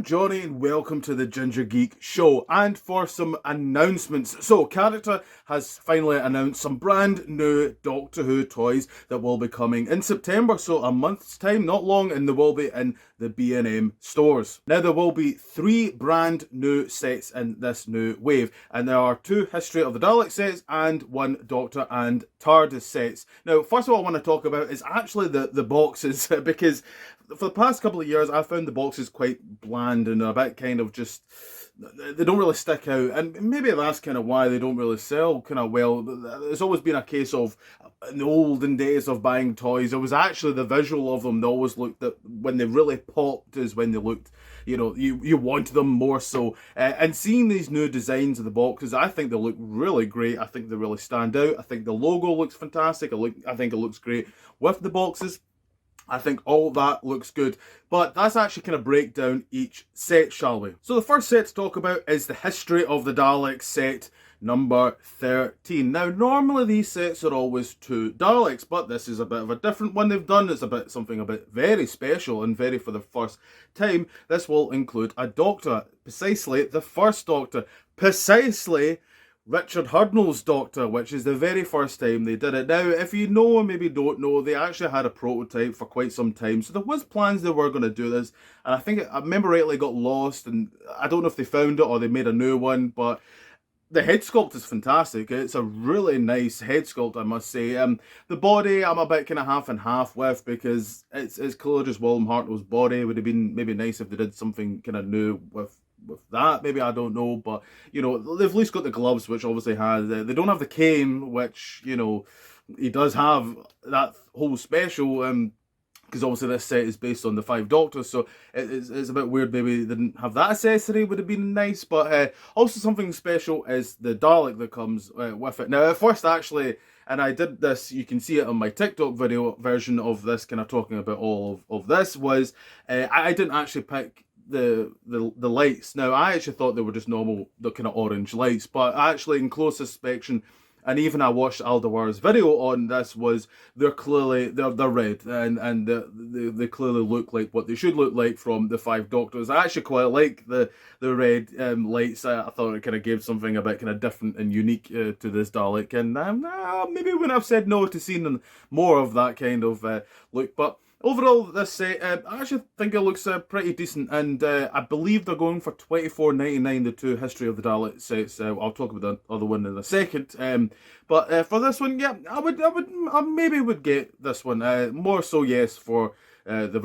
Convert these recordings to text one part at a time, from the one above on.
I'm Johnny and welcome to the Ginger Geek Show. And for some announcements. So, Character has finally announced some brand new Doctor Who toys that will be coming in September. So, a month's time, not long, and they will be in the B&M stores. Now, there will be 3 brand new sets in this new wave. And there are 2 History of the Daleks sets and 1 Doctor and TARDIS sets. Now, first of all, I want to talk about is actually the boxes because for the past couple of years, I found the boxes quite bland and a bit kind of just, they don't really stick out. And maybe that's kind of why they don't really sell kind of well. It's always been a case of, in the olden days of buying toys, it was actually the visual of them. They always looked, that when they really popped is when they looked, you wanted them more so. And seeing these new designs of the boxes, I think they look really great. I think they really stand out. I think the logo looks fantastic. I think it looks great with the boxes. I think all that looks good, but let's actually kind of break down each set, shall we? So the first set to talk about is the History of the Daleks set number 13. Now, normally these sets are always 2 Daleks, but this is a bit of a different one they've done. It's something a bit very special and very for the first time. This will include a Doctor, precisely the first Doctor, precisely Richard Hurdnall's Doctor, which is the very first time they did it. Now, if you know or maybe don't know, they actually had a prototype for quite some time. So there was plans they were going to do this. And I remember rightly, got lost. And I don't know if they found it or they made a new one. But the head sculpt is fantastic. It's a really nice head sculpt, I must say. The body, I'm a bit kind of half and half with because it's clearly just William Hartnell's body. It would have been maybe nice if they did something kind of new with that, maybe, I don't know, but they've at least got the gloves, which obviously has, they don't have the cane, which he does have that whole special, because obviously this set is based on the 5 Doctors, so it's a bit weird maybe they didn't have that accessory. Would have been nice, but also something special is the Dalek that comes with it. Now, at first, actually, and I did this, you can see it on my TikTok video version of this, kind of talking about all of this, was I didn't actually pick the lights. Now, I actually thought they were just normal, the kind of orange lights, but actually in close inspection, and even I watched Aldewar's video on this, was they're red, and they clearly look like what they should look like from the 5 Doctors. I actually quite like the red lights. I thought it kind of gave something a bit kind of different and unique to this Dalek, and maybe when I've said no to seeing more of that kind of look, but overall, this set, I actually think it looks pretty decent, and I believe they're going for $24.99, the 2 History of the Dalek sets. I'll talk about the other one in a second. But for this one, yeah, I maybe would get this one. More so, yes, for the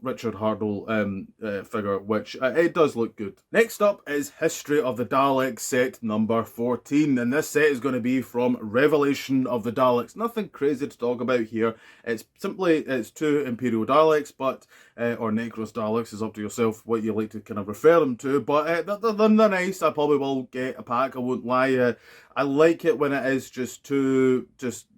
Richard Hurdnall figure, which it does look good. Next up is History of the Daleks set number 14, and this set is going to be from Revelation of the Daleks. Nothing crazy to talk about here. It's 2 Imperial Daleks, but or Necros Daleks, is up to yourself what you like to kind of refer them to. But they're nice. I probably will get a pack. I won't lie. I like it when it is just 2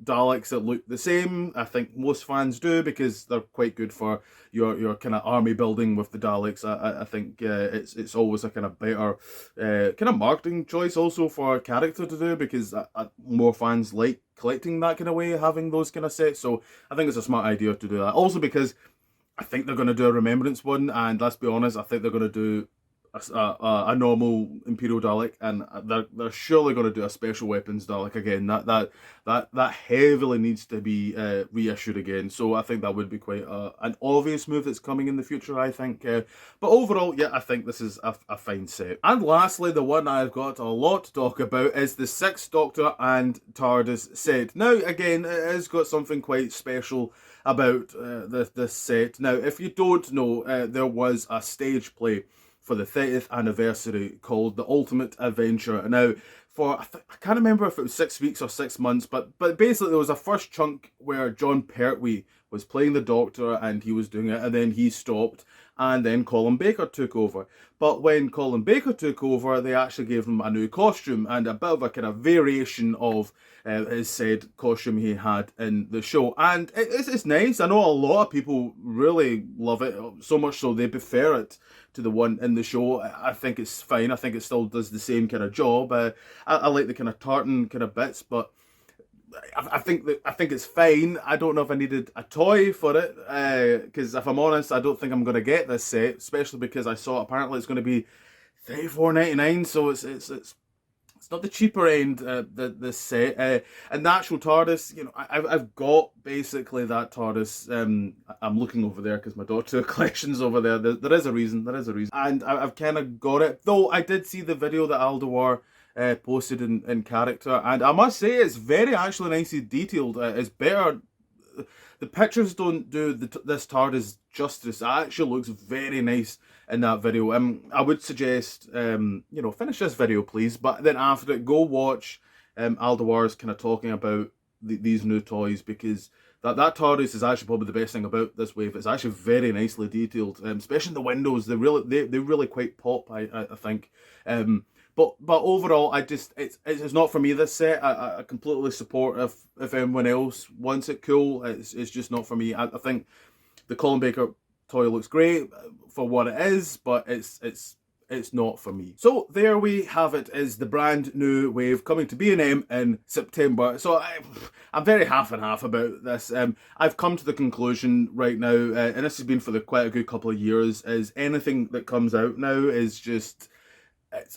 Daleks that look the same. I think most fans do because they're quite good for your kind of army building with the Daleks. I think it's always a kind of better kind of marketing choice also for a character to do, because more fans like collecting that kind of way, having those kind of sets. So I think it's a smart idea to do that. Also because I think they're going to do a Remembrance one, and let's be honest, I think they're going to do a normal Imperial Dalek, and they're surely going to do a Special Weapons Dalek again. That heavily needs to be reissued again. So I think that would be quite an obvious move that's coming in the future, I think. But overall, yeah, I think this is a fine set. And lastly, the one I've got a lot to talk about is the 6th Doctor and TARDIS set. Now, again, it has got something quite special about this set. Now, if you don't know, there was a stage play for the 30th anniversary called The Ultimate Adventure. Now, I can't remember if it was 6 weeks or 6 months, but basically there was a first chunk where John Pertwee was playing the Doctor and he was doing it, and then he stopped, and then Colin Baker took over. But when Colin Baker took over, they actually gave him a new costume and a bit of a kind of variation of his said costume he had in the show. And it's nice. I know a lot of people really love it, so much so they prefer it to the one in the show. I think it's fine. I think it still does the same kind of job. I like the kind of tartan kind of bits, but I think it's fine. I don't know if I needed a toy for it, because if I'm honest, I don't think I'm going to get this set, especially because I saw apparently it's going to be $34.99, so it's not the cheaper end, this set. And the actual TARDIS, you know, I've got basically that TARDIS. I'm looking over there because my daughter collection's over there. There is a reason. There is a reason. And I've kind of got it. Though I did see the video that Alduar posted in character, and I must say it's very actually nicely detailed. It's better. The pictures don't do this TARDIS justice. It actually looks very nice in that video. I would suggest, you know, finish this video, please, but then after it, go watch Alduar's kind of talking about these new toys, because that TARDIS is actually probably the best thing about this wave. It's actually very nicely detailed, especially the windows. They really quite pop, I think. But overall, it's not for me, this set. I completely support if anyone else wants it, cool. It's just not for me. I think the Colin Baker toy looks great for what it is, but it's not for me. So there we have it, is the brand new wave coming to B&M in September. So I'm very half and half about this. I've come to the conclusion right now, and this has been for quite a good couple of years, is anything that comes out now is just...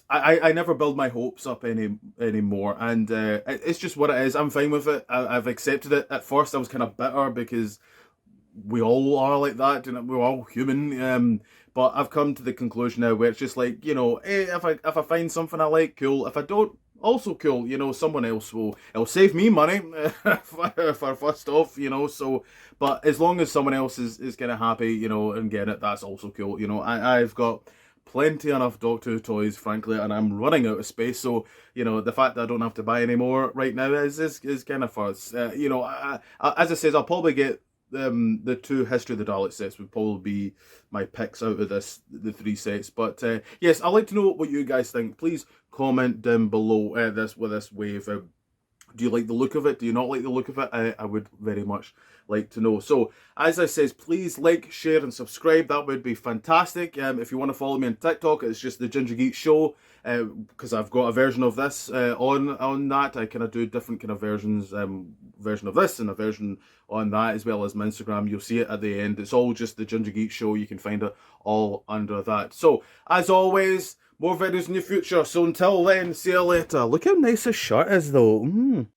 I never build my hopes up anymore, and it's just what it is. I'm fine with it. I've accepted it. At first I was kind of bitter because we all are like that, and we're all human. But I've come to the conclusion now where it's just like, you know, if I find something I like, cool. If I don't, also cool. You know, someone else it'll save me money for first off, you know. So, but as long as someone else is kind of happy, you know, and getting it, that's also cool. You know, I've got plenty enough Doctor Who toys, frankly, and I'm running out of space. So, you know, the fact that I don't have to buy any more right now is kind of fuzz. You know, as I says, I'll probably get the 2 History of the Daleks sets would probably be my picks out of the 3 sets. But yes, I'd like to know what you guys think. Please comment down below this wave. Do you like the look of it? Do you not like the look of it? I would very much like to know. So, as I says, please like, share, and subscribe. That would be fantastic. If you want to follow me on TikTok, it's just the Ginger Geek Show, because I've got a version of this on that. I kind of do different kind of versions, version of this and a version on that, as well as my Instagram. You'll see it at the end. It's all just the Ginger Geek Show. You can find it all under that. So, as always, more videos in the future. So until then, see you later. Look how nice his shirt is, though.